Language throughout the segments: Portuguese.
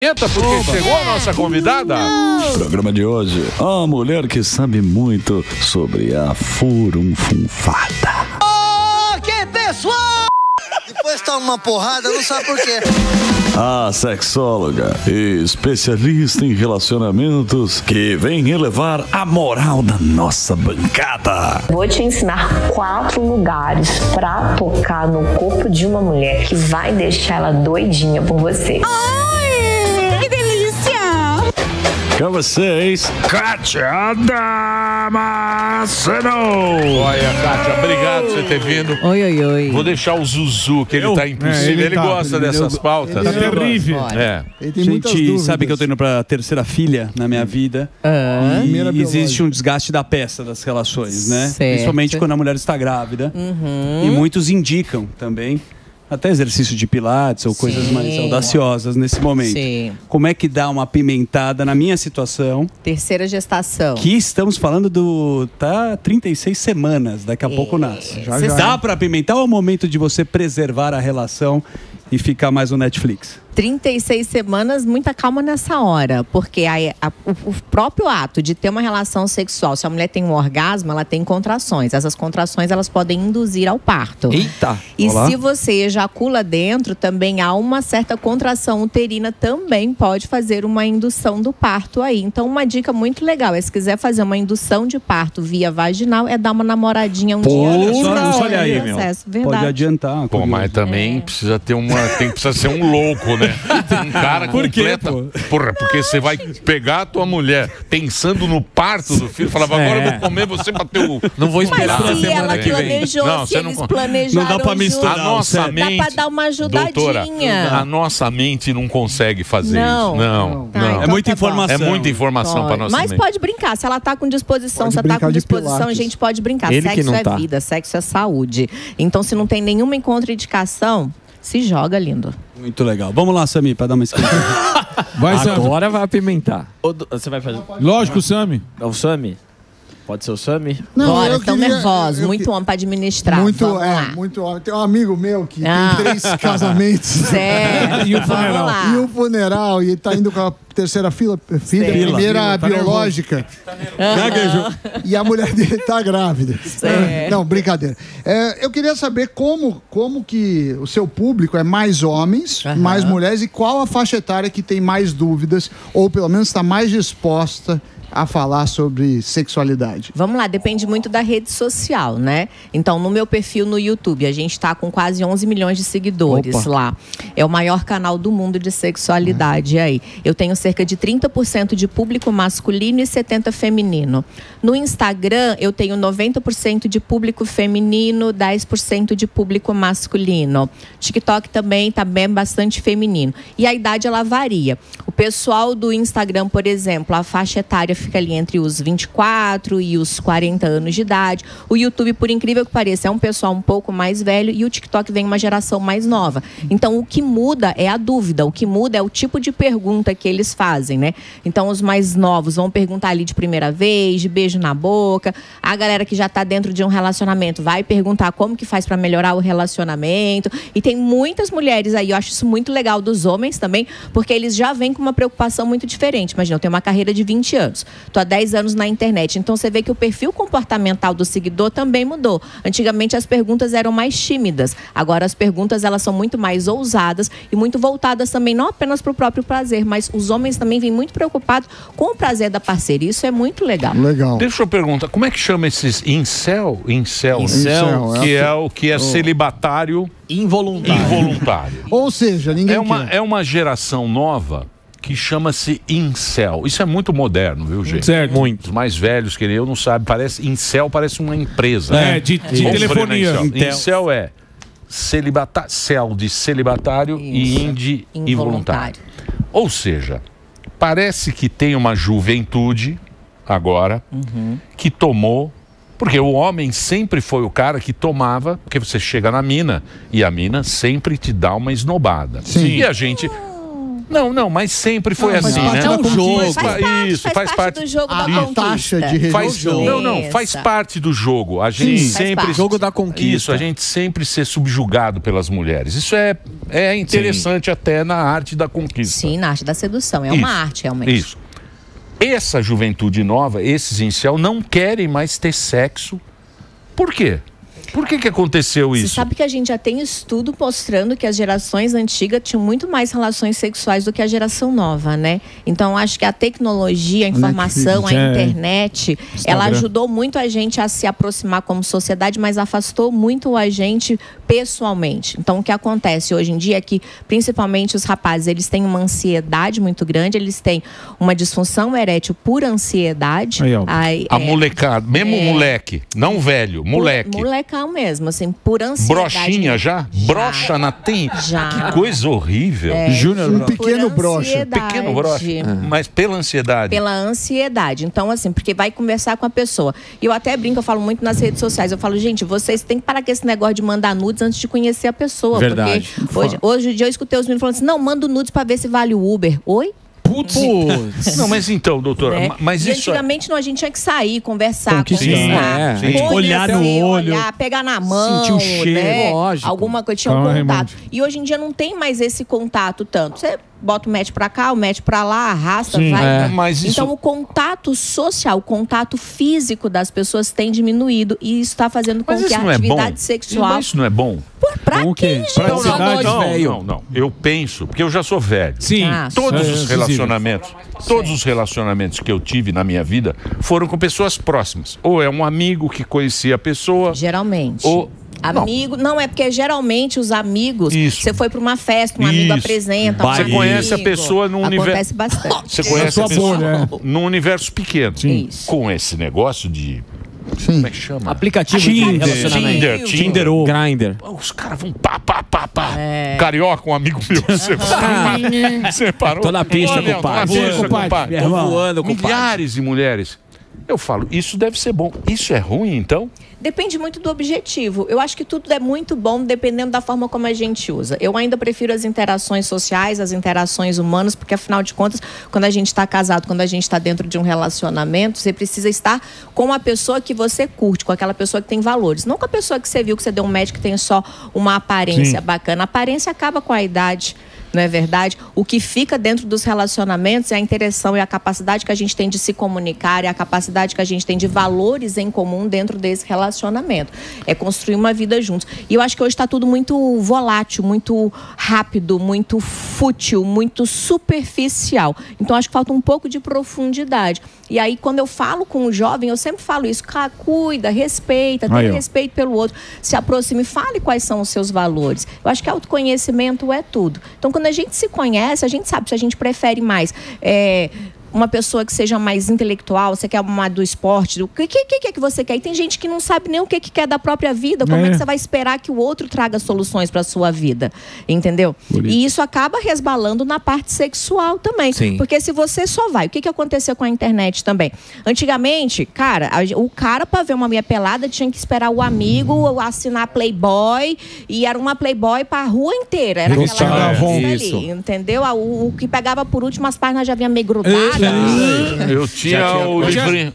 Porque chegou a nossa convidada. Programa de hoje, a mulher que sabe muito sobre a furunfunfada. Oh, que pessoal! Depois toma uma porrada, não sabe por quê. A sexóloga e especialista em relacionamentos que vem elevar a moral da nossa bancada. Vou te ensinar 4 lugares pra tocar no corpo de uma mulher que vai deixar ela doidinha por você. Com vocês, Kátia Damasceno. Olha, Kátia, obrigado por você ter vindo. Oi. Vou deixar o Zuzu, que ele tá impossível. Ele gosta dessas pautas. Tá terrível. Ele tem muitas Gente, dúvidas. sabe que eu tô indo pra terceira filha na minha vida. E existe um desgaste da peça das relações, né? Certo. Principalmente quando a mulher está grávida. E muitos indicam também até exercício de pilates ou coisas mais audaciosas nesse momento. Sim. Como é que dá uma pimentada na minha situação? Terceira gestação. Que estamos falando do... Tá 36 semanas, daqui a pouco nasce. Já. Dá pra apimentar ou é o momento de você preservar a relação e ficar mais no Netflix? 36 semanas, muita calma nessa hora, porque o próprio ato de ter uma relação sexual, se a mulher tem um orgasmo, ela tem contrações. Essas contrações, elas podem induzir ao parto. Eita! E Olá. se você ejacula dentro, também há uma certa contração uterina, também pode fazer uma indução do parto aí. Então, uma dica muito legal é, se quiser fazer uma indução de parto via vaginal, é dar uma namoradinha um dia antes. Olha aí, meu. Verdade. Pode adiantar. Pô, mas também precisa ter precisa ser um louco, né? Um cara completa. Porra, porque você vai pegar a tua mulher pensando no parto do filho, falava, agora eu vou comer você pra ter o... Não vou esperar. Mas se ela planejou, Não, se você eles não... planejaram Não dá pra misturar. juntos, A nossa mente... dá pra dar uma ajudadinha. Doutora, a nossa mente não consegue fazer Não. isso. Não. Tá, não. então É muita tá bom. informação. É muita informação pra nossa Mas mente. pode brincar, se ela tá com disposição, Pode se ela tá brincar com de disposição, a pilates. gente pode brincar. Ele que Sexo não é tá. vida, sexo é saúde. Então, se não tem nenhuma contraindicação, se joga, lindo. Muito legal. Vamos lá, Sami, pra dar uma esquenta. Vai, agora vai apimentar. Você vai fazer? Lógico, Sami. É o Sami? Pode ser o Sami? Bora, eu estão queria- nervosos, eu muito homem pra administrar. Muito, Vamos lá. muito homem. Tem um amigo meu que Ah. tem 3 casamentos. Certo. E o Vamos funeral? lá. E um funeral, e tá indo com a terceira filha, primeira biológica. E a mulher dele tá grávida. Certo. Não, brincadeira. Eu queria saber como que o seu público é mais homens, mais mulheres, e qual a faixa etária que tem mais dúvidas, ou pelo menos está mais disposta a falar sobre sexualidade. Vamos lá, depende muito da rede social, né? Então, no meu perfil no YouTube, a gente tá com quase 11 milhões de seguidores lá. É o maior canal do mundo de sexualidade aí. Eu tenho cerca de 30% de público masculino e 70% feminino. No Instagram, eu tenho 90% de público feminino, 10% de público masculino. TikTok também tá bem bastante feminino. E a idade, ela varia. O pessoal do Instagram, por exemplo, a faixa etária fica ali entre os 24 e os 40 anos de idade. O YouTube, por incrível que pareça, é um pessoal um pouco mais velho, e o TikTok vem uma geração mais nova. Então, o que muda é a dúvida, o que muda é o tipo de pergunta que eles fazem, né? Então, os mais novos vão perguntar ali de primeira vez, de beijo na boca. A galera que já está dentro de um relacionamento vai perguntar como que faz para melhorar o relacionamento. E tem muitas mulheres aí, eu acho isso muito legal, dos homens também, porque eles já vêm com uma preocupação muito diferente. Imagina, eu tenho uma carreira de 20 anos. Estou há 10 anos na internet. Então, você vê que o perfil comportamental do seguidor também mudou. Antigamente, as perguntas eram mais tímidas. Agora, as perguntas, elas são muito mais ousadas e muito voltadas também, não apenas para o próprio prazer, mas os homens também vêm muito preocupados com o prazer da parceira. Isso é muito legal. Legal. Deixa eu perguntar, como é que chama esses incel, que é celibatário involuntário. Ou seja, ninguém quer. É uma geração nova que chama-se incel. Isso é muito moderno, viu, gente? Certo. Muito. Os mais velhos que nem eu não sabem, incel parece uma empresa. De telefonia. Incel é cel de celibatário e indi involuntário. Ou seja, parece que tem uma juventude agora que tomou. Porque o homem sempre foi o cara que tomava, porque você chega na mina e a mina sempre te dá uma esnobada. Sim. E a gente... Não, mas sempre foi assim, né? É um jogo. Faz parte do jogo da A conquista. taxa de faz parte do jogo. A gente Sim, sempre... faz parte. Jogo da conquista. Isso, a gente sempre ser subjugado pelas mulheres. Isso é é interessante até na arte da conquista. Sim, na arte da sedução. É uma arte, realmente. Isso. Essa juventude nova, esses incel, não querem mais ter sexo. Por quê? Por que aconteceu isso? Você sabe que a gente já tem estudo mostrando que as gerações antigas tinham muito mais relações sexuais do que a geração nova, né? Então, acho que a tecnologia, a informação, a internet, ela ajudou muito a gente a se aproximar como sociedade, mas afastou muito a gente pessoalmente. Então, o que acontece hoje em dia é que, principalmente os rapazes, eles têm uma ansiedade muito grande, eles têm uma disfunção erétil por ansiedade. A molecada, mesmo moleque, não velho, moleque. Molecão mesmo, assim, por ansiedade. Brochinha já? Brocha na tem? Já. Que coisa horrível. Júnior, um pequeno brocha. Pequeno brocha. Mas pela ansiedade. Pela ansiedade. Então, assim, porque vai conversar com a pessoa. E eu até brinco, eu falo muito nas redes sociais. Eu falo, gente, vocês têm que parar com esse negócio de mandar nudes antes de conhecer a pessoa. Verdade. Porque hoje em dia eu escutei os meninos falando assim, não, mando nudes pra ver se vale o Uber. Oi? Putz. Não, mas então, doutora, Né? mas e isso antigamente não, a gente tinha que sair, conversar, Conquistar. Olhar no olho, pegar na mão, sentir o cheiro, né? lógico. Alguma coisa, tinha um contato. E hoje em dia não tem mais esse contato tanto. Você bota o match pra cá, o match pra lá, arrasta, vai. Mas isso... Então o contato social, o contato físico das pessoas tem diminuído e isso está fazendo com que a atividade sexual... Mas isso não é bom? Pra quem, gente? Não. Eu penso, porque eu já sou velho. Sim. Todos os relacionamentos que eu tive na minha vida foram com pessoas próximas. Ou é um amigo que conhecia a pessoa. Geralmente. Ou... Amigo, não, é porque geralmente os amigos, você foi para uma festa, um amigo apresenta, você conhece a pessoa num universo. Acontece bastante. Você conhece a pessoa num universo pequeno. Com esse negócio de... Como é que chama? Aplicativo de relacionamento. Tinder ou Grindr. Os caras vão pá. Carioca, um amigo meu, você parou. Tô na pista, compadre. Tô voando, compadre. Milhares de mulheres. Eu falo, isso deve ser bom. Isso é ruim, então? Depende muito do objetivo. Eu acho que tudo é muito bom dependendo da forma como a gente usa. Eu ainda prefiro as interações sociais, as interações humanas, porque afinal de contas, quando a gente está casado, quando a gente está dentro de um relacionamento, você precisa estar com a pessoa que você curte, com aquela pessoa que tem valores. Não com a pessoa que você viu, que você deu um match que tem só uma aparência bacana. A aparência acaba com a idade. Não é verdade? O que fica dentro dos relacionamentos é a interação e a capacidade que a gente tem de se comunicar, é a capacidade que a gente tem de valores em comum dentro desse relacionamento. É construir uma vida juntos. E eu acho que hoje está tudo muito volátil, muito rápido, muito fútil, muito superficial. Então acho que falta um pouco de profundidade. E aí quando eu falo com o jovem, eu sempre falo isso, cuida, respeita, tenha respeito pelo outro, se aproxime, fale quais são os seus valores. Eu acho que autoconhecimento é tudo. Então quando a gente se conhece, a gente sabe se a gente prefere mais uma pessoa que seja mais intelectual, você quer uma do esporte, o que é que você quer? E tem gente que não sabe nem o que quer da própria vida, como é que você vai esperar que o outro traga soluções para a sua vida, entendeu? E isso acaba resbalando na parte sexual também, porque se você só vai, o que aconteceu com a internet também? Antigamente, o cara para ver uma mulher pelada tinha que esperar o amigo assinar Playboy, e era uma Playboy para a rua inteira, era aquela ali, entendeu? O que pegava por último as páginas já vinha meio grudada. Eu tinha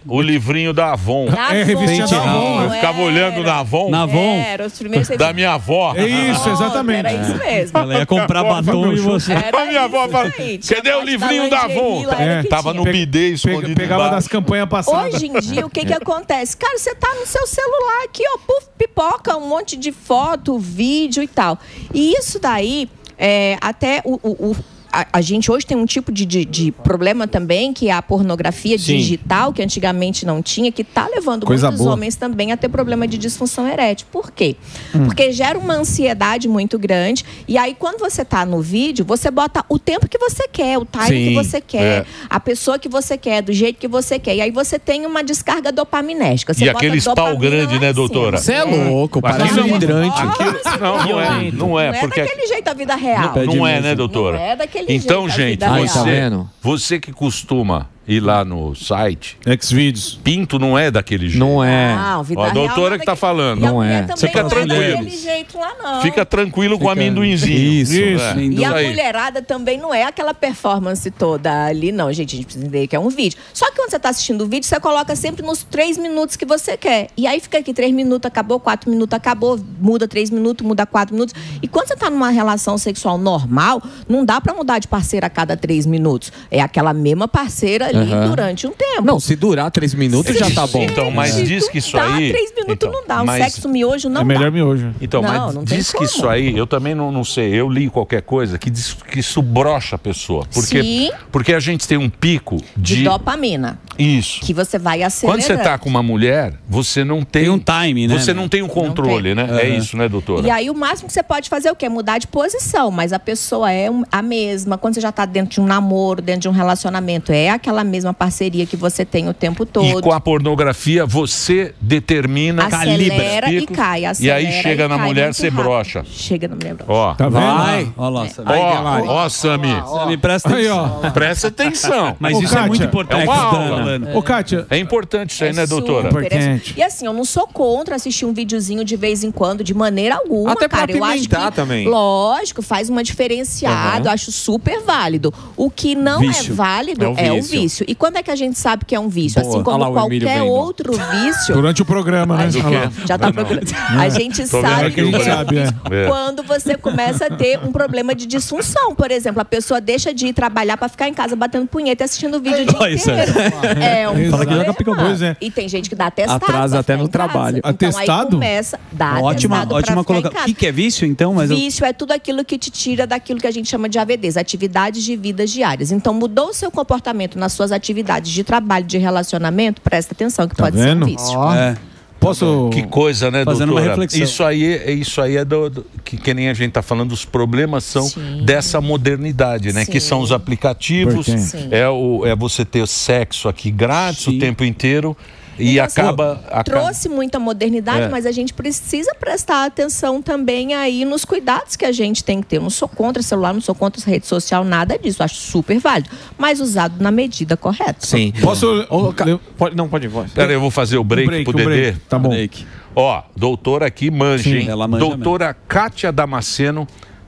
o livrinho da Avon. Revistinha da Avon. Eu ficava olhando na Avon. Era os primeiros da minha avó. Isso, exatamente. Era isso mesmo. Ela ia comprar batom e você... A minha avó falava, cadê o livrinho da Avon? Tava no bidê escondido. Pegava das campanhas passadas. Hoje em dia, o que acontece? Cara, você tá no seu celular aqui, ó, pipoca um monte de foto, vídeo e tal. E isso daí, até a gente hoje tem um tipo de problema também, que é a pornografia digital, que antigamente não tinha, que está levando muitos homens também a ter problema de disfunção erétil. Por quê? Porque gera uma ansiedade muito grande, e aí quando você está no vídeo, você bota o tempo que você quer, o time que você quer, a pessoa que você quer, do jeito que você quer, e aí você tem uma descarga dopaminérgica. Você e aquele pau grande, né, doutora? Você é louco, parece um hidrante. Não é. Não é daquele jeito a vida real. Não é, né, doutora? Não é daquele então, jeito, gente, você que costuma ir lá no site. Xvideos. Pinto não é daquele jeito. Não é. Não, vida Ó, a real doutora não é que tá falando. E a Não mulher é. também Você fica não tranquilo. é daquele jeito lá, não. Fica tranquilo com o amendoinzinho. Isso. E a aí. mulherada também não é aquela performance toda ali, não, gente. A gente precisa entender que é um vídeo. Só que quando você tá assistindo o vídeo, você coloca sempre nos 3 minutos que você quer. E aí fica aqui 3 minutos, acabou, 4 minutos, acabou, muda 3 minutos, muda 4 minutos. E quando você tá numa relação sexual normal, não dá pra mudar de parceira a cada 3 minutos. É aquela mesma parceira ali durante um tempo. Não, se durar 3 minutos já tá bom. Então, mas diz que isso aí... 3 minutos então, não dá. Um mas- sexo miojo não É melhor dá. miojo. Então, Não, mas não tem diz que como. isso aí, eu também não sei, eu li qualquer coisa que diz que isso brocha a pessoa. Sim. Porque a gente tem um pico De dopamina. Isso. Que você vai acelerando. Quando você tá com uma mulher, você não tem... Tem um time, né? Você não tem um controle, né? É isso, né, doutora? E aí o máximo que você pode fazer é o quê? Mudar de posição, mas a pessoa é a mesma. Quando você já tá dentro de um namoro, dentro de um relacionamento, é aquela mesma parceria que você tem o tempo todo. E com a pornografia, você determina... Acelera calibra, e cai, E acelera aí chega e na cai mulher, muito você rápido. brocha. Chega na mulher brocha. Ó, Tá vendo? Vai. Olha lá, Sammy. ó, Sami. Sammy, presta Aí, atenção. ó. Presta atenção. Mas Ô, isso é Kátia, muito importante. é uma que você tá aula. falando. Ô, Kátia, É importante isso aí, né, doutora? Super, Importante. E assim, eu não sou contra assistir um videozinho de vez em quando, de maneira alguma, Até pra cara. Eu acho apimentar que, também. lógico, faz uma diferenciada, eu acho super válido. O que não Vício. é válido É o o vício. vício. E quando é que a gente sabe que é um vício? Boa. Assim como Olha lá o Emílio qualquer vendo. outro vício. durante o programa, né? A gente Olha lá. já tá procurando. A gente Tô vendo sabe aqui que o é um sabe, vício é. quando você começa a ter um problema de disfunção. Por exemplo, a pessoa deixa de ir trabalhar pra ficar em casa batendo punheta e assistindo vídeo o dia Olha isso aí. inteiro. É um Fala que joga problema. pica-pau, pois é. E tem gente que dá atestado. Atrasa pra até ficar no em casa. trabalho. Então, Atestado? aí começa, dá Ótima, atestado pra ótima ficar em colocação. O casa. que é vício, então? Mas eu- Vício é tudo aquilo que te tira daquilo que a gente chama de AVDs, atividades de vidas diárias. Então, mudou o seu comportamento nas suas atividades de trabalho, de relacionamento, presta atenção que Tá pode vendo? ser um vício. Ó, É. Posso... Que coisa, né, Fazendo uma doutora? reflexão. Isso aí é que nem a gente tá falando, os problemas são Sim. dessa modernidade, né? Sim. Que são os aplicativos, Por quê? Sim. é você ter sexo aqui grátis Sim. o tempo inteiro e Então, assim, acaba... Trouxe muita modernidade, É. mas a gente precisa prestar atenção também aí nos cuidados que a gente tem que ter. Eu não sou contra celular, não sou contra rede social, nada disso. Acho super válido, mas usado na medida correta. Sim. Posso... Não, pode ir. Pode. Pera aí, eu vou fazer o break pro Dedê. Tá bom. Break. Ó, doutora aqui manja, Sim, hein? ela manja Doutora Kátia Damasceno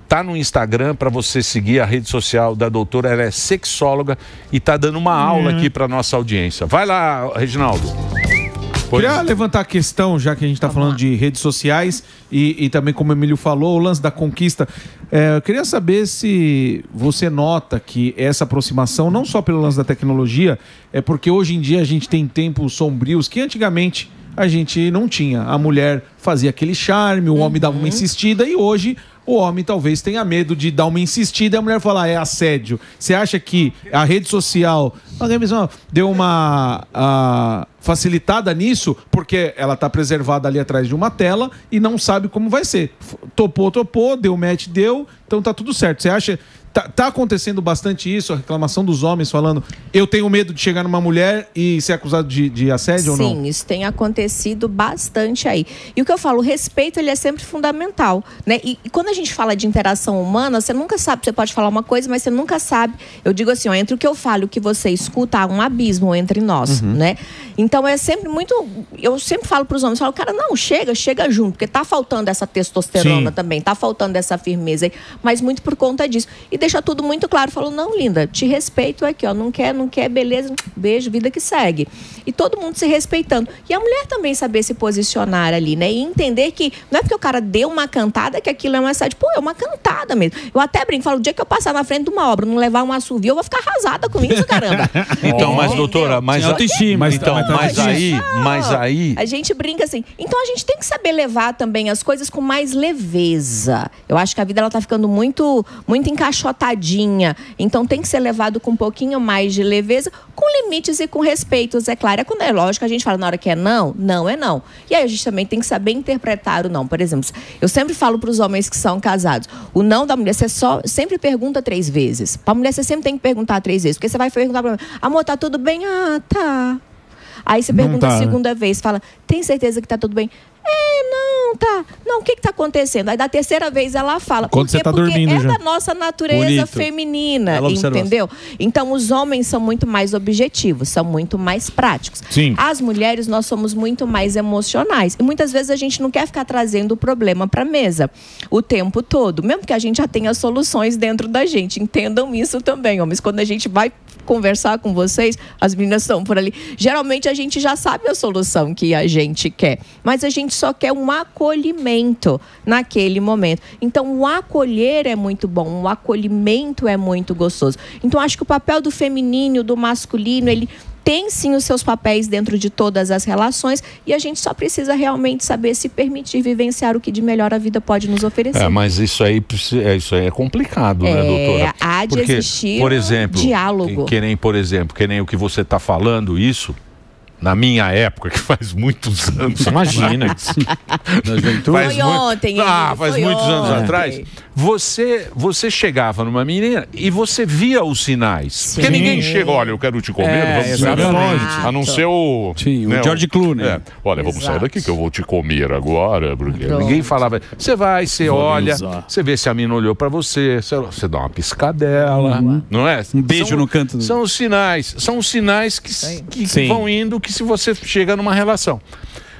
tá no Instagram para você seguir a rede social da doutora. Ela é sexóloga e tá dando uma aula aqui para nossa audiência. Vai lá, Reginaldo. Queria levantar a questão, já que a gente está falando de redes sociais e também, como o Emílio falou, o lance da conquista. Eu queria saber se você nota que essa aproximação, não só pelo lance da tecnologia, é porque hoje em dia a gente tem tempos sombrios que antigamente a gente não tinha. A mulher fazia aquele charme, o homem dava uma insistida e hoje o homem talvez tenha medo de dar uma insistida e a mulher falar, é assédio. Você acha que a rede social deu uma facilitada nisso porque ela está preservada ali atrás de uma tela e não sabe como vai ser? Topou, deu match, deu, então tá tudo certo. Você acha... Tá acontecendo bastante isso, a reclamação dos homens falando eu tenho medo de chegar numa mulher e ser acusado de assédio ou não? Sim, isso tem acontecido bastante aí. E o que eu falo, o respeito ele é sempre fundamental, né? E quando a gente fala de interação humana, você nunca sabe, você pode falar uma coisa, mas você nunca sabe. Eu digo assim, ó, entre o que eu falo e o que você escuta, há um abismo entre nós, né? Então é sempre muito... Eu sempre falo para os homens, falo, cara, não, chega junto, porque tá faltando essa testosterona também, tá faltando essa firmeza aí, mas muito por conta disso. E deixa tudo muito claro, falou, não, linda, te respeito aqui, ó, não quer, beleza, beijo, vida que segue. E todo mundo se respeitando. E a mulher também saber se posicionar ali, né? E entender que não é porque o cara deu uma cantada que aquilo é um assédio. Pô, é uma cantada mesmo. Eu até brinco, falo, o dia que eu passar na frente de uma obra, não levar um assovio, eu vou ficar arrasada com isso, caramba. Então, mas doutora, mas autoestima. mas aí A gente brinca assim. Então a gente tem que saber levar também as coisas com mais leveza. Eu acho que a vida ela tá ficando muito encaixotadinha. Então tem que ser levado com um pouquinho mais de leveza, com limites e com respeitos, é claro. É quando é lógico, a gente fala na hora que é não, não é não. E aí a gente também tem que saber interpretar o não. Por exemplo, eu sempre falo para os homens que são casados, o não da mulher, você sempre pergunta 3 vezes. Para a mulher, você sempre tem que perguntar 3 vezes. Porque você vai perguntar para ela, amor, tá tudo bem? Ah, tá. Aí você pergunta a segunda vez, fala, tem certeza que tá tudo bem? Não, o que tá acontecendo? Aí da terceira vez ela fala. Quando você tá dormindo é já. da nossa natureza feminina, entendeu? Então os homens são muito mais objetivos, são muito mais práticos. Sim. As mulheres, nós somos muito mais emocionais. E muitas vezes a gente não quer ficar trazendo o problema pra mesa o tempo todo, mesmo que a gente já tenha soluções dentro da gente. Entendam isso também, homens. Quando a gente vai conversar com vocês, as meninas estão por ali, geralmente a gente já sabe a solução que a gente quer, mas a gente só quer um acolhimento naquele momento. Então o acolher é muito bom, o acolhimento é muito gostoso. Então acho que o papel do feminino, do masculino, ele tem sim os seus papéis dentro de todas as relações e a gente só precisa realmente saber se permitir vivenciar o que de melhor a vida pode nos oferecer. Mas isso aí é complicado, né, doutora? Há de existir por exemplo, diálogo. Que nem o que você está falando, isso, na minha época, que faz muitos anos. Imagina. Foi ontem. Faz muitos anos atrás. Você chegava numa menina e você via os sinais. Sim. Porque ninguém chega, olha, eu quero te comer. A não ser o... Sim, o George Clooney. Olha, vamos sair daqui que eu vou te comer agora. Porque ninguém falava... Você vai, você olha, você vê se a mina olhou pra você, você dá uma piscadela, não é? Um beijo no canto. São os sinais que vão indo, que se você chega numa relação.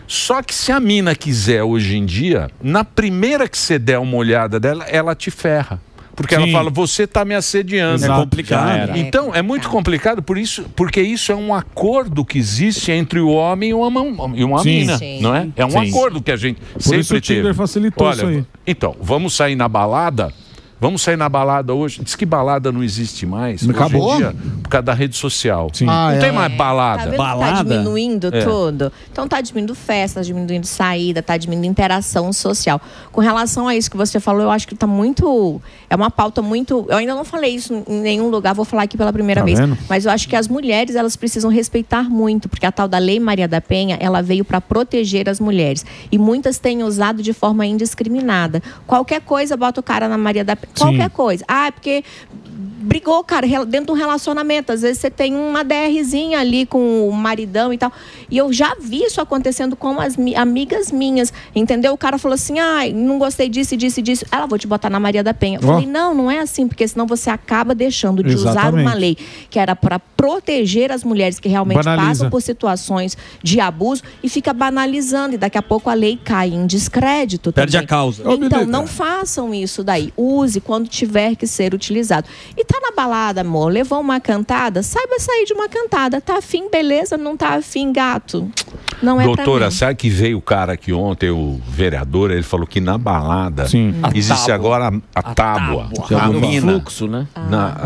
Só que se a mina quiser hoje em dia, na primeira que você der uma olhada dela, ela te ferra. Porque ela fala, você tá me assediando. É complicado. Então, é muito complicado porque isso é um acordo que existe entre o homem e uma mina, não é? É um acordo que a gente sempre isso o Tinder teve. facilitou isso aí. Então, vamos sair na balada? Vamos sair na balada hoje. Diz que balada não existe mais. Acabou? Hoje em dia, por causa da rede social. Sim. Não tem mais balada. Tá vendo que tá diminuindo tudo? Então tá diminuindo festa, tá diminuindo saída, tá diminuindo interação social. Com relação a isso que você falou, eu acho que tá muito... É uma pauta muito... Eu ainda não falei isso em nenhum lugar, vou falar aqui pela primeira vez. Vendo? Mas eu acho que as mulheres, elas precisam respeitar muito, porque a tal da Lei Maria da Penha, ela veio para proteger as mulheres. E muitas têm usado de forma indiscriminada. Qualquer coisa, bota o cara na Maria da Penha. Qualquer coisa. É porque brigou, cara, dentro de um relacionamento. Às vezes você tem uma DRzinha ali com o maridão e tal. E eu já vi isso acontecendo com as amigas minhas, entendeu? O cara falou assim, não gostei disso e disso e disso. Ela, vou te botar na Maria da Penha. Eu falei, não é assim, porque senão você acaba deixando de usar uma lei que era para proteger as mulheres que realmente passam por situações de abuso e fica banalizando. E daqui a pouco a lei cai em descrédito também. Perde a causa. Então, não façam isso daí. Use quando tiver que ser utilizado. E tá na balada, amor, levou uma cantada, saiba sair de uma cantada. Tá afim, beleza? Não tá afim, gato. Não é Doutora, pra mim. sabe que veio o cara aqui ontem, o vereador, ele falou que na balada existe agora a tábua. A No mina. fluxo, né?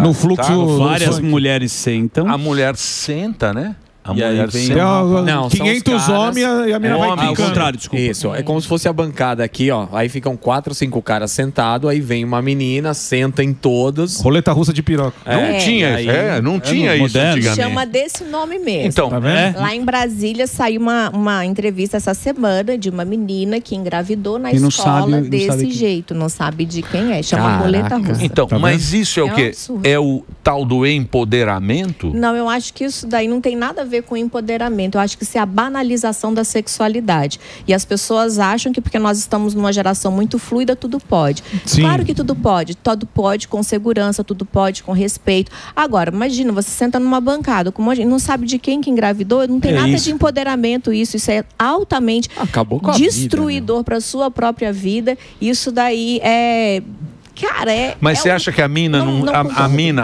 No fluxo, várias mulheres sentam. A mulher senta, né? A E aí mulher vem- senta. Não, são os 500 caras- homens e a mina vai Homem, Ao quicando. contrário, desculpa. Isso, é como se fosse a bancada aqui, ó. Aí ficam 4 ou 5 caras sentados, aí vem uma menina, senta em todas. Roleta russa de piroca. Não tinha, aí- não tinha isso moderno. antigamente. Chama desse nome mesmo. Então, Tá vendo? Lá em Brasília saiu uma entrevista essa semana de uma menina que engravidou na E não escola sabe- não desse sabe quem. jeito. Não sabe de quem é. Chama Caraca. roleta russa. então Tá mas isso é É o um quê? absurdo. É o tal do empoderamento? Não, eu acho que isso daí não tem nada a ver com empoderamento. Eu acho que isso é a banalização da sexualidade. E as pessoas acham que porque nós estamos numa geração muito fluida, tudo pode. Sim. Claro que tudo pode com segurança, tudo pode com respeito. Agora, imagina, você senta numa bancada com um monte de gente, não sabe de quem que engravidou, não tem É nada isso. de empoderamento isso. Isso é altamente Acabou com a destruidor para sua própria vida. Isso daí é... Cara, Mas você acha que a mina,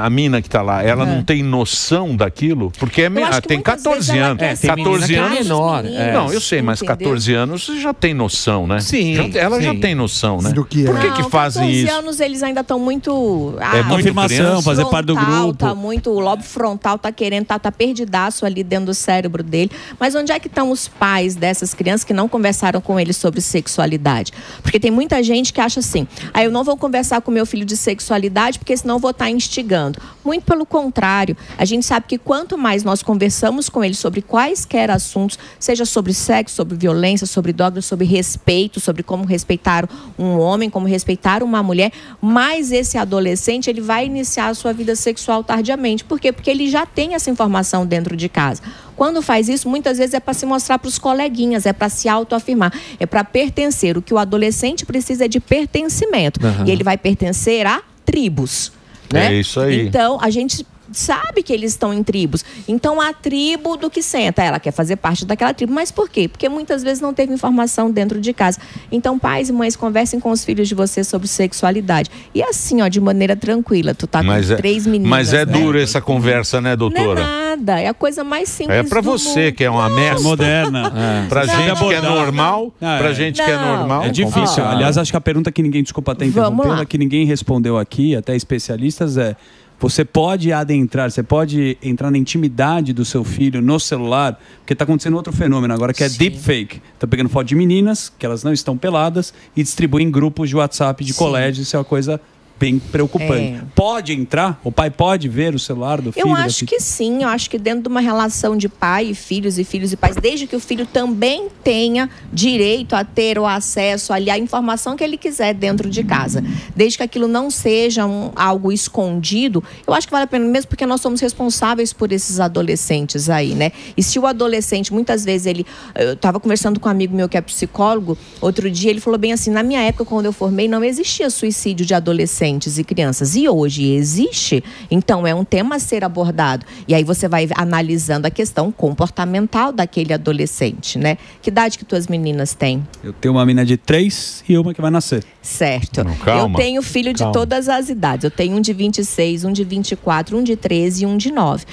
a mina que tá lá, ela É. não tem noção daquilo? Porque acho que tem muitas 14 vezes ela anos. quer ser 14 menina anos. que é menor. Não, eu sei, mas Entendeu? 14 anos você já tem noção, né? Sim, Ela já sim. tem noção, né? Do que é. Por que fazem 14 isso? anos eles ainda estão muito... É muito Confirmação, criança. fazer parte do frontal, grupo. Tá muito, o lobo frontal tá querendo, tá perdidaço ali dentro do cérebro dele. Mas onde é que estão os pais dessas crianças que não conversaram com eles sobre sexualidade? Porque tem muita gente que acha assim, eu não vou conversar com meu filho de sexualidade porque senão eu vou estar instigando. Muito pelo contrário, a gente sabe que quanto mais nós conversamos com ele sobre quaisquer assuntos, seja sobre sexo, sobre violência, sobre drogas, sobre respeito, sobre como respeitar um homem, como respeitar uma mulher, mais esse adolescente ele vai iniciar a sua vida sexual tardiamente. Por quê? Porque ele já tem essa informação dentro de casa. Quando faz isso, muitas vezes é para se mostrar para os coleguinhas, é para se autoafirmar, é para pertencer. O que o adolescente precisa é de pertencimento. E ele vai pertencer a tribos, né? É isso aí. Então, a gente sabe que eles estão em tribos. Então, a tribo do que senta, ela quer fazer parte daquela tribo. Mas por quê? Porque muitas vezes não teve informação dentro de casa. Então, pais e mães, conversem com os filhos de vocês sobre sexualidade. E assim, ó, de maneira tranquila. Tu tá com 3 meninas. Mas é duro essa conversa, né, doutora? Não é nada. É a coisa mais simples. É pra do você, mundo. que é uma mestra. Moderna. Pra gente que é normal. Pra gente que é normal. É difícil. Aliás, acho que a pergunta que ninguém, desculpa até interrompendo, que ninguém respondeu aqui, até especialistas, é: você pode adentrar, você pode entrar na intimidade do seu filho no celular, porque está acontecendo outro fenômeno agora, que é deepfake. Está pegando foto de meninas, que elas não estão peladas, e distribui em grupos de WhatsApp de colégio. Isso é uma coisa bem preocupante. Pode entrar? O pai pode ver o celular do filho? Eu acho que sim. Eu acho que dentro de uma relação de pai e filhos e pais, desde que o filho também tenha direito a ter o acesso ali à informação que ele quiser dentro de casa. Desde que aquilo não seja algo escondido, eu acho que vale a pena mesmo, porque nós somos responsáveis por esses adolescentes aí, né? E se o adolescente, muitas vezes eu estava conversando com um amigo meu que é psicólogo, outro dia ele falou bem assim: na minha época, quando eu formei, não existia suicídio de adolescentes e crianças, e hoje existe. Então é um tema a ser abordado, e aí você vai analisando a questão comportamental daquele adolescente, né? Que idade que tuas meninas têm? Eu tenho uma menina de 3 e uma que vai nascer. Certo. Não, calma. Eu tenho filho de todas as idades. Eu tenho um de 26, um de 24, um de 13 e um de 9.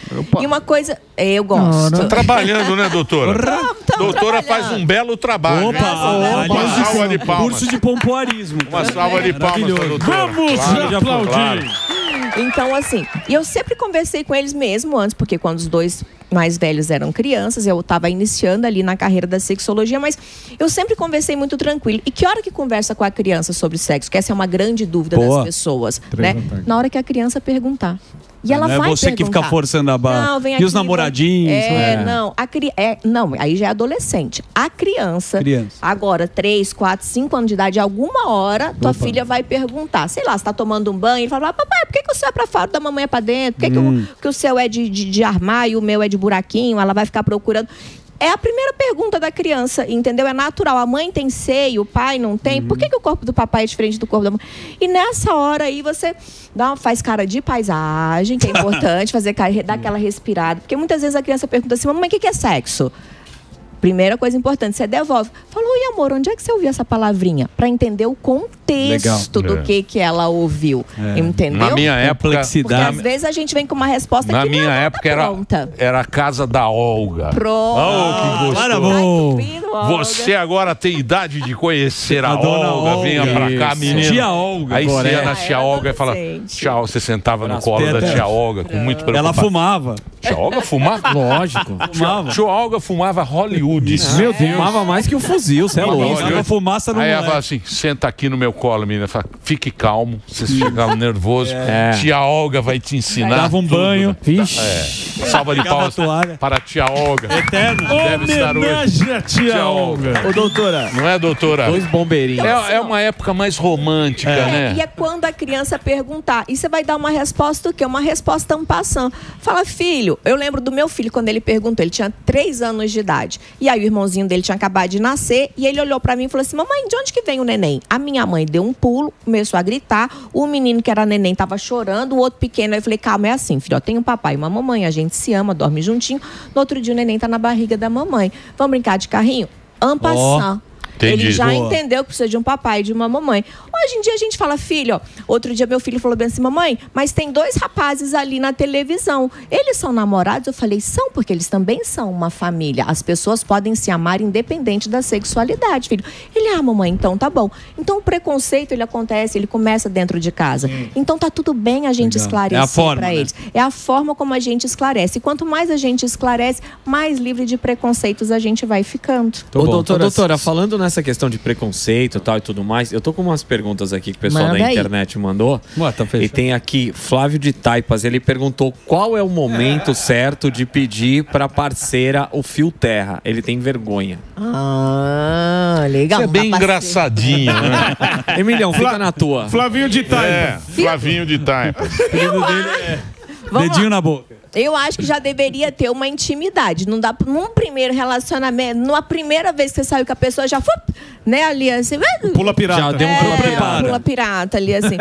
E uma coisa, eu gosto. Tá trabalhando, né, doutora? Doutora faz um belo trabalho. Uma salva de palmas. Curso de pompoarismo. Uma salva de palmas pra doutora. Vamos aplaudir. Então, assim, e eu sempre conversei com eles mesmo antes, porque quando os dois mais velhos eram crianças, eu estava iniciando ali na carreira da sexologia, mas eu sempre conversei muito tranquilo. E que hora que conversa com a criança sobre sexo? Que essa é uma grande dúvida das pessoas, né? Na hora que a criança perguntar. E ela vai você perguntar. Que fica forçando a barra. Não, vem e aqui, os namoradinhos? Não, aí já é adolescente. A criança. Agora, 3, 4, 5 anos de idade, alguma hora, tua filha vai perguntar. Sei lá, você tá tomando um banho, e fala: papai, por que o seu é pra fora da mamãe é pra dentro? Por que o seu é de armário e o meu é de buraquinho? Ela vai ficar procurando. É a primeira pergunta da criança, entendeu? É natural. A mãe tem seio, o pai não tem. Por que o corpo do papai é diferente do corpo da mãe? E nessa hora aí você faz cara de paisagem, que é importante, dar aquela respirada. Porque muitas vezes a criança pergunta assim: mamãe, o que é sexo? Primeira coisa importante, você devolve. Falou: e amor, onde é que você ouviu essa palavrinha? Para entender o contexto do que ela ouviu. Entendeu? Na minha época... Porque às vezes a gente vem com uma resposta na que minha não época tá pronta. era a casa da Olga. Pronto. Oh, que gostoso. Você agora tem idade de conhecer a Olga. Venha pra cá, menina. Tia Olga. Aí você ia na tia Olga e fala: tchau, você sentava no colo da tia Olga com muito preocupação. Ela fumava. Tia Olga fumava? Lógico. Tia Olga fumava Hollywood. Meu Deus. Fumava mais que o fuzil, você é louco. A fumaça não Aí ela fala assim: senta aqui no meu colo, menina. Fala: fique calmo, você chegar nervoso. Tia Olga vai te ensinar. Dava um banho. Salva de palmas para a tia Olga. Eterno. Deve estar hoje. A tia Olga. Ô, doutora. Não é, doutora? 2 bombeirinhos. É uma época mais romântica, né? E é quando a criança perguntar. E você vai dar uma resposta o quê? Uma resposta en passant. Fala: filho, eu lembro do meu filho quando ele perguntou. Ele tinha 3 anos de idade. E aí o irmãozinho dele tinha acabado de nascer. E ele olhou pra mim e falou assim: mamãe, de onde que vem o neném? A minha mãe deu um pulo, começou a gritar. O menino que era neném tava chorando. O outro pequeno, aí eu falei: calma, é assim, filho. Tem um papai e uma mamãe. A gente se ama, dorme juntinho. No outro dia o neném tá na barriga da mamãe. Vamos brincar de carrinho? En passant. Entendi. Ele já entendeu que precisa de um papai e de uma mamãe. Hoje em dia a gente fala: filho, ó, outro dia meu filho falou bem assim: mamãe, mas tem 2 rapazes ali na televisão. Eles são namorados? Eu falei: são, porque eles também são uma família. As pessoas podem se amar independente da sexualidade, filho. Ele: mamãe, então tá bom. Então o preconceito, ele acontece, ele começa dentro de casa. Então tá tudo bem a gente esclarecer pra eles. É a forma como a gente esclarece. E quanto mais a gente esclarece, mais livre de preconceitos a gente vai ficando. Doutora, falando nessa questão de preconceito e tudo mais, eu tô com umas perguntas aqui que o pessoal da internet mandou. E tem aqui Flávio de Taipas, ele perguntou qual é o momento certo de pedir pra parceira o fio terra. Ele tem vergonha. Legal. Isso é bem engraçadinho, né? Emilhão, fica na tua. Flavinho de Taipas. Flavinho de Taipas. Dedinho na boca. Eu acho que já deveria ter uma intimidade. Não dá num primeiro relacionamento, numa primeira vez que você saiu com a pessoa, já né, ali assim. Pula pirata. Já deu um pula pirata ali assim.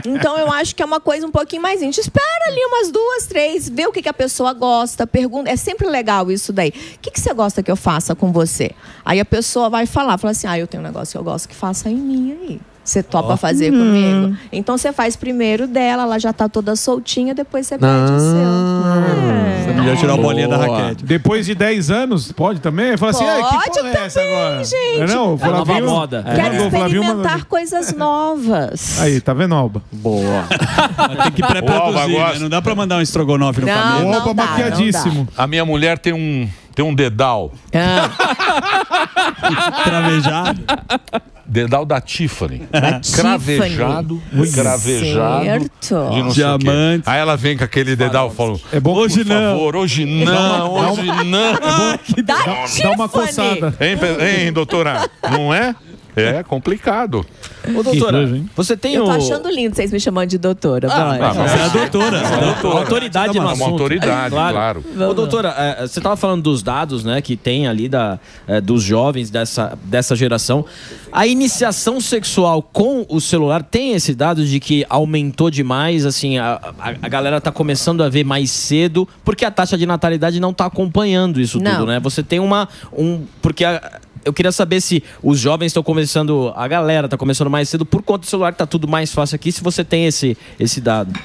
Então eu acho que é uma coisa um pouquinho mais íntima. Espera ali umas 2, 3, vê o que a pessoa gosta, pergunta. É sempre legal isso daí. O que você gosta que eu faça com você? Aí a pessoa vai fala assim: eu tenho um negócio que eu gosto que faça em mim aí. Você topa fazer comigo? Então você faz primeiro dela, ela já tá toda soltinha, depois você pede o seu. Você não ia tirar a bolinha da raquete. Depois de 10 anos, pode também? Fala assim, que porra é essa agora? Gente. Não, o Flavinho, moda. Quero experimentar coisas novas. Aí, tá vendo, Alba? Boa. Tem que pré-produzir, né? Não dá pra mandar um estrogonofe no família. O Alba maquiadíssimo. A minha mulher tem um dedal. Travejado. Dedal da Tiffany. Cravejado. Certo. De não sei o quê. Aí ela vem com aquele dedal e fala: é bom, hoje por favor, hoje não, hoje não. Dá uma coçada. Hein, doutora? Não é? É complicado. Ô, doutora, você tem Eu tô achando lindo vocês me chamando de doutora. Você é a doutora. Autoridade no assunto. Uma autoridade, claro. Ô, doutora, você estava falando dos dados, né, que tem ali dos jovens dessa geração. A iniciação sexual com o celular tem esse dado de que aumentou demais, assim, a galera tá começando a ver mais cedo, porque a taxa de natalidade não tá acompanhando isso tudo, né? Você tem porque eu queria saber se os jovens estão começando, a galera está começando mais cedo por conta do celular, que tá tudo mais fácil aqui, se você tem esse dado.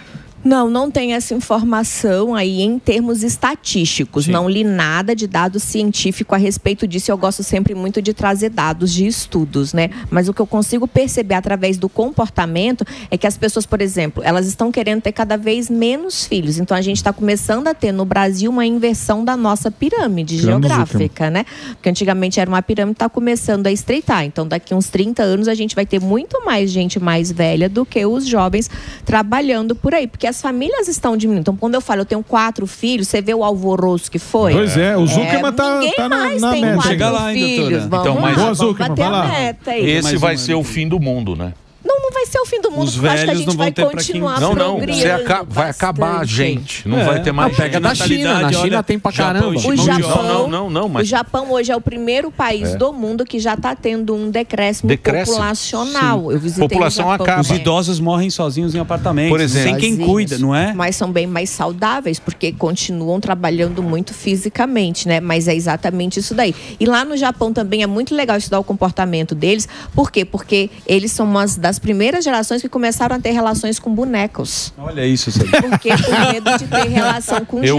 Não tem essa informação aí em termos estatísticos. Sim. Não li nada de dado científico a respeito disso. Eu gosto sempre muito de trazer dados de estudos, né? Mas o que eu consigo perceber através do comportamento é que as pessoas, por exemplo, elas estão querendo ter cada vez menos filhos. Então, a gente está começando a ter no Brasil uma inversão da nossa pirâmide geográfica, né? Porque antigamente era uma pirâmide, está começando a estreitar. Então, daqui uns 30 anos, a gente vai ter muito mais gente mais velha do que os jovens trabalhando por aí. Porque as famílias estão diminuindo. Então, quando eu falo, eu tenho 4 filhos, você vê o alvoroço que foi? Pois é, o Zuckerman tá na meta. Chega lá, hein, doutora? Vamos bater a meta aí. Esse vai ser o fim do mundo, né? Não vai ser o fim do mundo, os porque acho que a velhos gente não vão vai ter continuar pra quem... progredindo. Vai acabar a gente. Não vai ter mais Pega da China. Na China tem pra caramba. O Japão hoje é o primeiro país do mundo que já está tendo um decréscimo populacional. Eu visitei população o Japão. Acaba. Os idosos morrem sozinhos em apartamentos. Por exemplo. Sem quem cuida, não é? Mas são bem mais saudáveis, porque continuam trabalhando muito fisicamente, né? Mas é exatamente isso daí. E lá no Japão também é muito legal estudar o comportamento deles. Por quê? Porque eles são uma das primeiras gerações que começaram a ter relações com bonecos. Olha isso, sabe? Porque com medo de ter relação com gente.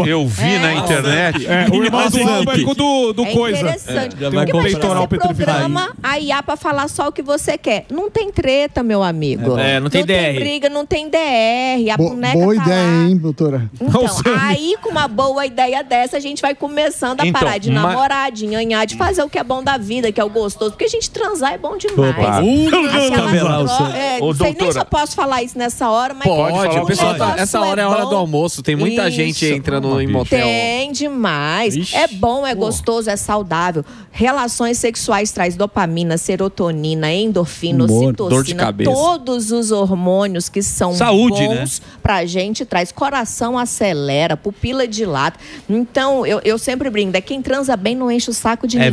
Eu vi na internet. O irmão do Alba é com do coisa. Interessante. Já vai Porque peitoral você programa a IA pra falar só o que você quer. Não tem treta, meu amigo. Não tem DR. Não tem briga, não tem DR. A boneca boa tá ideia, lá. hein, doutora? Então, aí com uma boa ideia dessa, a gente vai começando a parar de namorar, de nhanhar, de fazer o que é bom da vida, que é o gostoso. Porque a gente transar é bom demais. Não sei nem se eu posso falar isso nessa hora, mas pode. O pessoal essa hora é a hora do almoço. Tem muita gente entrando em motel. Tem demais. Ixi. É bom, é gostoso, é saudável. Relações sexuais traz dopamina, serotonina, endorfina, ocitocina, todos os hormônios que são bons, né, pra gente, traz coração, acelera, pupila dilata. Então, eu sempre brinco, quem transa bem não enche o saco de ninguém. É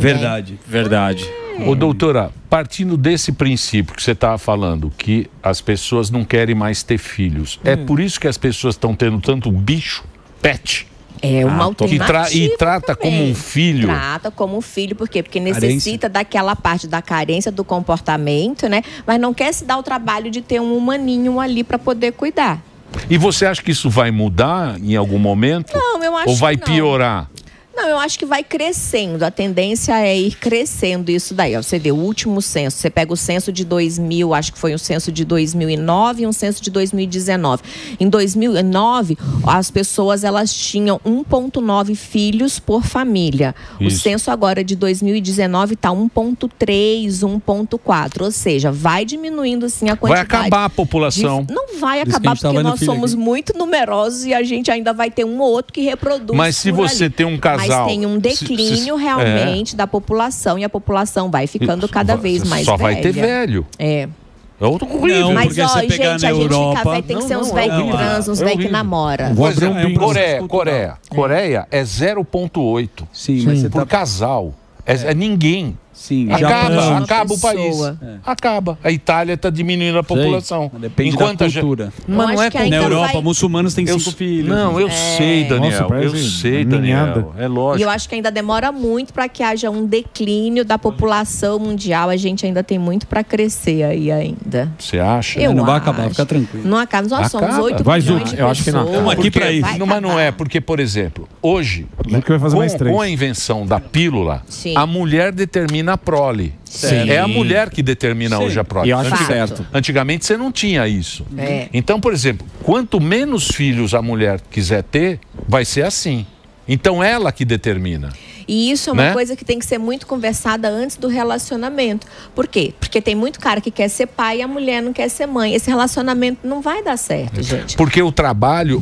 verdade. Ô, doutora, partindo desse princípio que você estava falando, que as pessoas não querem mais ter filhos, é por isso que as pessoas estão tendo tanto bicho, pet? É uma alternativa e trata também. Como um filho. Trata como um filho, por quê? Porque necessita daquela parte da carência do comportamento, né? Mas não quer se dar o trabalho de ter um humaninho ali para poder cuidar. E você acha que isso vai mudar em algum momento? Não, eu acho que ou vai piorar? Não, eu acho que vai crescendo. A tendência é ir crescendo isso daí. Ó, você vê o último censo. Você pega o censo de 2000, acho que foi um censo de 2009 e um censo de 2019. Em 2009, as pessoas elas tinham 1,9 filhos por família. Isso. O censo agora de 2019 está 1,3, 1,4. Ou seja, vai diminuindo sim a quantidade. Vai acabar a população. Não vai acabar porque nós somos muito numerosos e a gente ainda vai ter um ou outro que reproduz. Mas se você tem um casal... Mas tem um declínio realmente da população e a população vai ficando cada vez mais velha. Só vai ter velho. É horrível. Não, mas, porque você pegar na Europa... tem que ser uns velhos que transam, uns velhos que namoram. Por exemplo, Coreia é 0,8. Sim, mas por casal. É ninguém. Sim, acaba o país. Acaba. A Itália está diminuindo a população. Depende da cultura. Mas não é na Europa, muçulmanos têm 5 filhos. Não, eu sei, Daniel. Eu sei, Daniel. É lógico. E eu acho que ainda demora muito para que haja um declínio da população mundial. A gente ainda tem muito para crescer aí ainda. Você acha? Não vai acabar, fica tranquilo. Não acaba. Nós somos 8 milhões de pessoas. Eu acho que não. Vamos aqui para isso. Mas não é, porque, por exemplo, hoje, com a invenção da pílula, a mulher determina a prole. Sim. É a mulher que determina hoje a prole. E eu acho certo. Antigamente você não tinha isso. Então, por exemplo, quanto menos filhos a mulher quiser ter, vai ser assim. Então ela que determina. E isso é uma coisa que tem que ser muito conversada antes do relacionamento. Por quê? Porque tem muito cara que quer ser pai e a mulher não quer ser mãe. Esse relacionamento não vai dar certo, gente. Porque o trabalho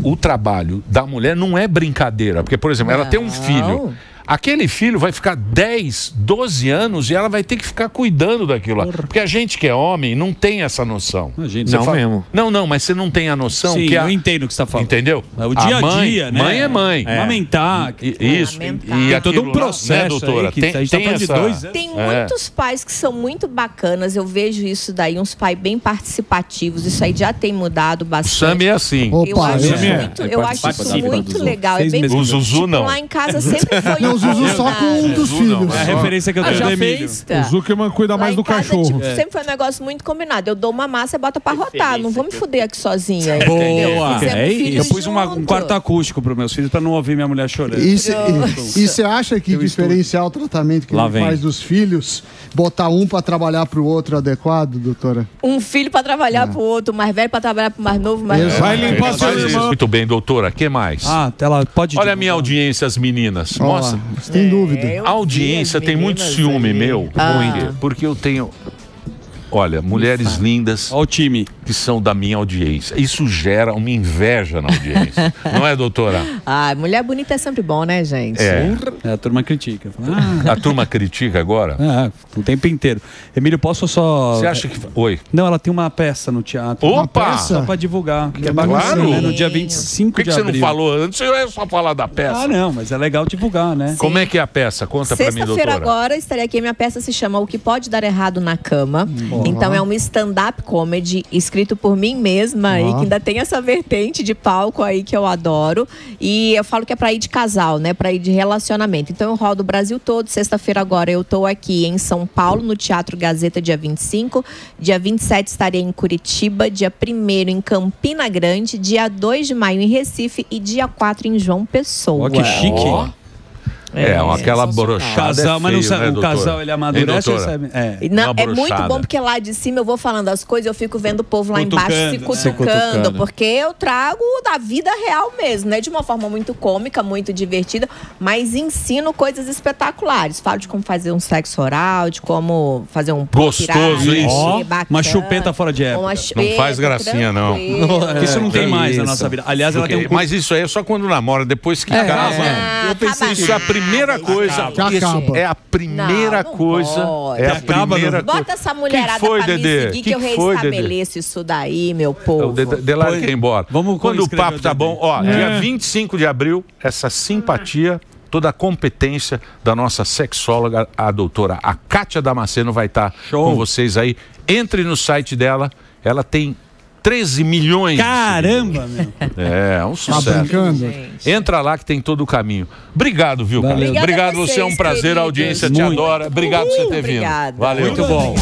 da mulher não é brincadeira. Porque, por exemplo, ela tem um filho. Aquele filho vai ficar 10, 12 anos e ela vai ter que ficar cuidando daquilo lá. Porque a gente que é homem não tem essa noção. Mesmo. Não, mas você não tem a noção. Sim, que eu entendo o que você está falando. Entendeu? É o dia a dia, né? Mãe é mãe. Amamentar. Isso. E é todo um processo, né, doutora? Aí, que a gente tá falando de 2 anos. Tem muitos pais que são muito bacanas. Eu vejo isso daí, uns pais bem participativos. Isso aí já tem mudado bastante. O Sami é assim. Eu acho isso muito legal. É bem o Zuzu não. Lá em casa sempre foi o Zuzu só com um dos filhos. É a referência que eu tenho do Emílio. O Zuckerman cuida mais do cachorro. Sempre foi um negócio muito combinado. Eu dou uma massa e bota pra rotar. Não vou me fuder aqui sozinha. Boa! Eu pus um quarto acústico pros meus filhos pra não ouvir minha mulher chorando. E você acha que diferenciar o tratamento que ele faz dos filhos, botar um pra trabalhar pro outro adequado, doutora? Um filho pra trabalhar pro outro, mais velho pra trabalhar pro mais novo, mais Vai limpar seu irmão. Muito bem, doutora. O que mais? Ela pode... Olha a minha audiência, as meninas. Nossa. Sem dúvida. A audiência tem muito ciúme meu. Porque eu tenho... Olha, mulheres lindas. Olha o time. Que são da minha audiência. Isso gera uma inveja na audiência. Não é, doutora? Mulher bonita é sempre bom, né, gente? A turma critica. A turma critica agora? O tempo inteiro. Emílio, posso só... Você acha que... Oi. Não, ela tem uma peça no teatro. Opa! Só pra divulgar. Que é claro. Né? No dia 25 Por que de abril. Por que você não falou antes? Eu ia só falar da peça. Não, mas é legal divulgar, né? Como é que é a peça? Conta pra mim, doutora. Sexta-feira agora estarei aqui. Minha peça se chama O Que Pode Dar Errado na Cama. Então é um stand-up comedy escrito por mim mesma aí, que ainda tem essa vertente de palco aí que eu adoro. E eu falo que é pra ir de casal, né? Pra ir de relacionamento. Então eu rodo o Brasil todo. Sexta-feira agora eu tô aqui em São Paulo, no Teatro Gazeta, dia 25. Dia 27 estarei em Curitiba. Dia 1º em Campina Grande. Dia 2 de maio em Recife. E dia 4 em João Pessoa. Que chique. Aquela brochada. Casal, mas não sabe, né, o casal ele amadurece ou sabe? É muito bom porque lá de cima eu vou falando as coisas, eu fico vendo o povo lá embaixo se cutucando, porque eu trago da vida real mesmo, né? De uma forma muito cômica, muito divertida, mas ensino coisas espetaculares. Falo de como fazer um sexo oral, de como fazer um gostoso isso. Uma chupeta fora de época. Não faz gracinha, não. Isso não tem mais na nossa vida. Aliás, ela tem mas isso aí é só quando namora, depois que casa. Eu pensei isso é a primeira coisa. É a primeira coisa. É a primeira coisa. Bota essa mulherada pra me seguir que eu reestabeleço isso daí, meu povo. Delari quer ir embora. Quando o papo tá bom, dia 25 de abril, essa simpatia, toda a competência da nossa sexóloga, a doutora Kátia Damasceno, vai estar com vocês aí. Entre no site dela, ela tem 13 milhões. Caramba, meu. É um sucesso. Tá brincando? Entra lá que tem todo o caminho. Obrigado, viu, cara? Obrigado, você é um prazer, a audiência te adora. Obrigado por você ter vindo. Valeu. Muito bom.